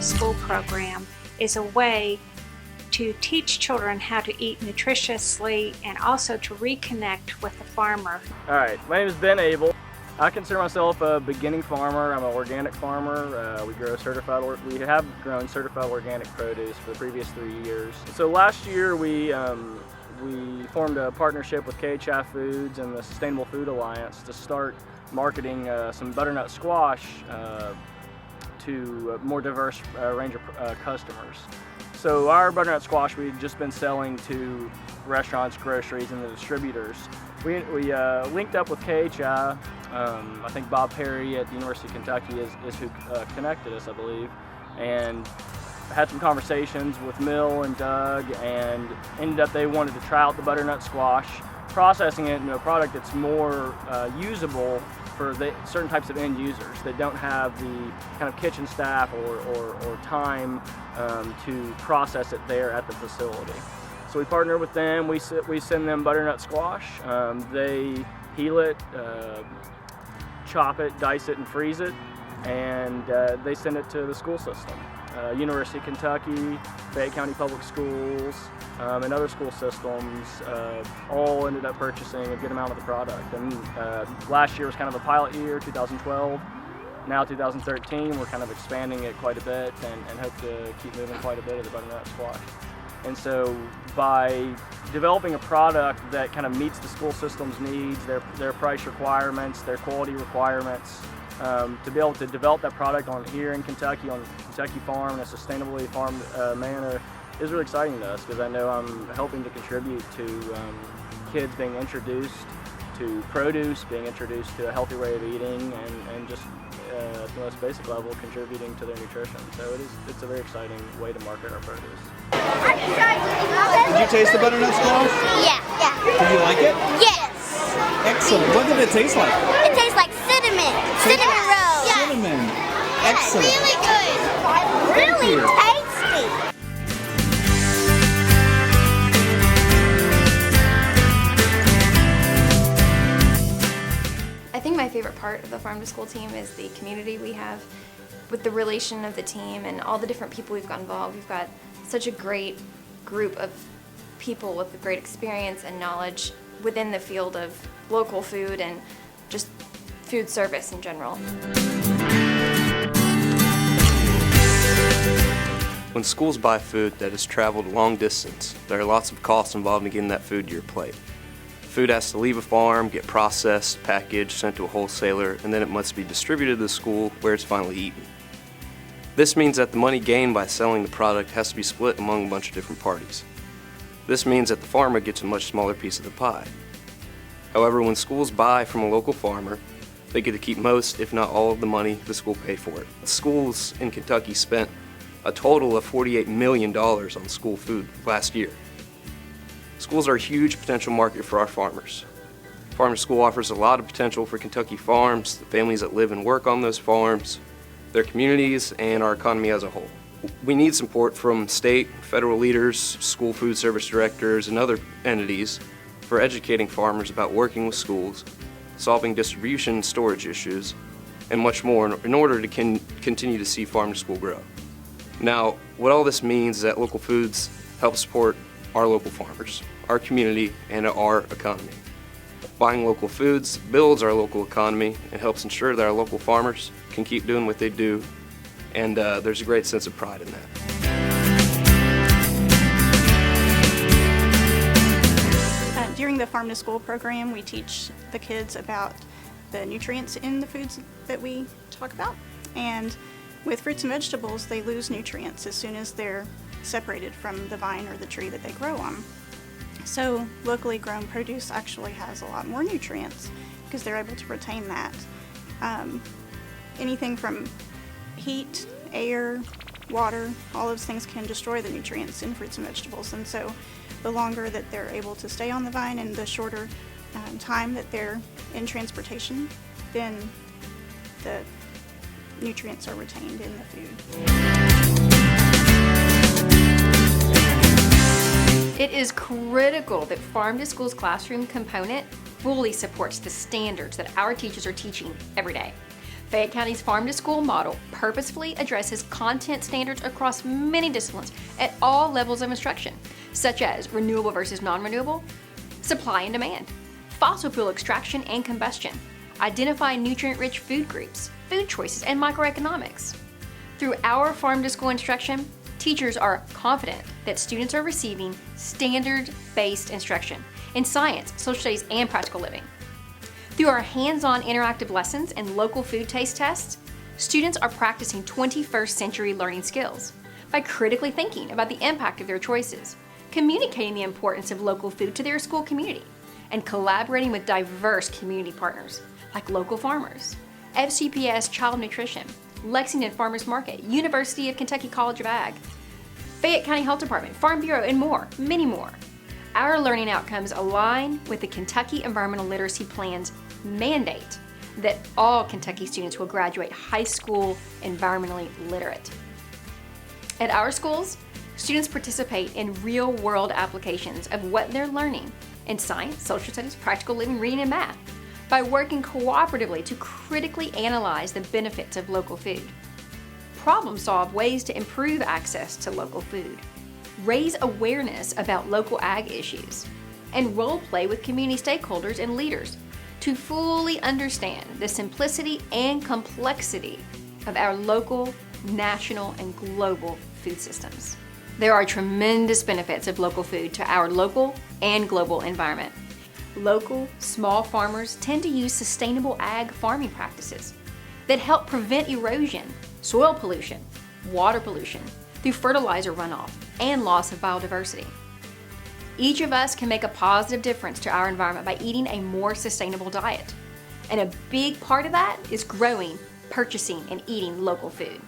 School program is a way to teach children how to eat nutritiously and also to reconnect with the farmer. All right, my name is Ben Abel. I consider myself a beginning farmer. I'm an organic farmer. We have grown certified organic produce for the previous 3 years. So last year we formed a partnership with KHI Foods and the Sustainable Food Alliance to start marketing some butternut squash to a more diverse range of customers. So our butternut squash we've just been selling to restaurants, groceries, and the distributors. We linked up with KHI. I think Bob Perry at the University of Kentucky is who connected us, I believe, and had some conversations with Mill and Doug, and ended up they wanted to try out the butternut squash, processing it into a product that's more usable for certain types of end users that don't have the kind of kitchen staff or time to process it there at the facility. So we partner with them. We send them butternut squash. They peel it, chop it, dice it, and freeze it, and they send it to the school system. University of Kentucky, Fayette County Public Schools, and other school systems all ended up purchasing a good amount of the product. And last year was kind of a pilot year, 2012. Now 2013, we're kind of expanding it quite a bit and hope to keep moving quite a bit of the butternut squash. And so by developing a product that kind of meets the school system's needs, their price requirements, their quality requirements, to be able to develop that product here in Kentucky, on Kentucky farm in a sustainably farmed manner is really exciting to us, because I know I'm helping to contribute to kids being introduced to produce, being introduced to a healthy way of eating, and just at the most basic level contributing to their nutrition. So it's a very exciting way to market our produce. Did you taste the butternut squash? Yeah. Did you like it? Yes. Excellent. What did it taste like? It tastes like cinnamon. Cinnamon roll. Cinnamon. Excellent. Really good. Really tasty. I think my favorite part of the Farm to School team is the community we have with the relation of the team and all the different people we've got involved. We've got such a great group of people with great experience and knowledge within the field of local food and just food service in general. When schools buy food that has traveled a long distance, there are lots of costs involved in getting that food to your plate. Food has to leave a farm, get processed, packaged, sent to a wholesaler, and then it must be distributed to the school where it's finally eaten. This means that the money gained by selling the product has to be split among a bunch of different parties. This means that the farmer gets a much smaller piece of the pie. However, when schools buy from a local farmer, they get to keep most, if not all, of the money the school paid for it. Schools in Kentucky spent a total of $48 million on school food last year. Schools are a huge potential market for our farmers. Farm to School offers a lot of potential for Kentucky farms, the families that live and work on those farms, their communities, and our economy as a whole. We need support from state, federal leaders, school food service directors, and other entities for educating farmers about working with schools, solving distribution and storage issues, and much more in order to continue to see Farm to School grow. Now, what all this means is that local foods help support our local farmers, our community, and our economy. Buying local foods builds our local economy and helps ensure that our local farmers can keep doing what they do, and there's a great sense of pride in that. During the Farm to School program, we teach the kids about the nutrients in the foods that we talk about, and with fruits and vegetables, they lose nutrients as soon as they're separated from the vine or the tree that they grow on. So locally grown produce actually has a lot more nutrients because they're able to retain that. Anything from heat, air, water, all those things can destroy the nutrients in fruits and vegetables, and so the longer that they're able to stay on the vine and the shorter time that they're in transportation, then the nutrients are retained in the food. It is critical that Farm to School's classroom component fully supports the standards that our teachers are teaching every day. Fayette County's Farm to School model purposefully addresses content standards across many disciplines at all levels of instruction, such as renewable versus non-renewable, supply and demand, fossil fuel extraction and combustion, identifying nutrient-rich food groups, food choices, and microeconomics. Through our Farm to School instruction, teachers are confident that students are receiving standard-based instruction in science, social studies, and practical living. Through our hands-on interactive lessons and local food taste tests, students are practicing 21st century learning skills by critically thinking about the impact of their choices, communicating the importance of local food to their school community, and collaborating with diverse community partners like local farmers, FCPS Child Nutrition, Lexington Farmers Market, University of Kentucky College of Ag, Fayette County Health Department, Farm Bureau, and more, many more. Our learning outcomes align with the Kentucky Environmental Literacy Plan's mandate that all Kentucky students will graduate high school environmentally literate. At our schools, students participate in real-world applications of what they're learning in science, social studies, practical living, reading, and math by working cooperatively to critically analyze the benefits of local food, problem solve ways to improve access to local food, raise awareness about local ag issues, and role play with community stakeholders and leaders to fully understand the simplicity and complexity of our local, national, and global food systems. There are tremendous benefits of local food to our local and global environment. Local, small farmers tend to use sustainable ag farming practices that help prevent erosion, soil pollution, water pollution through fertilizer runoff, and loss of biodiversity. Each of us can make a positive difference to our environment by eating a more sustainable diet. And a big part of that is growing, purchasing, and eating local food.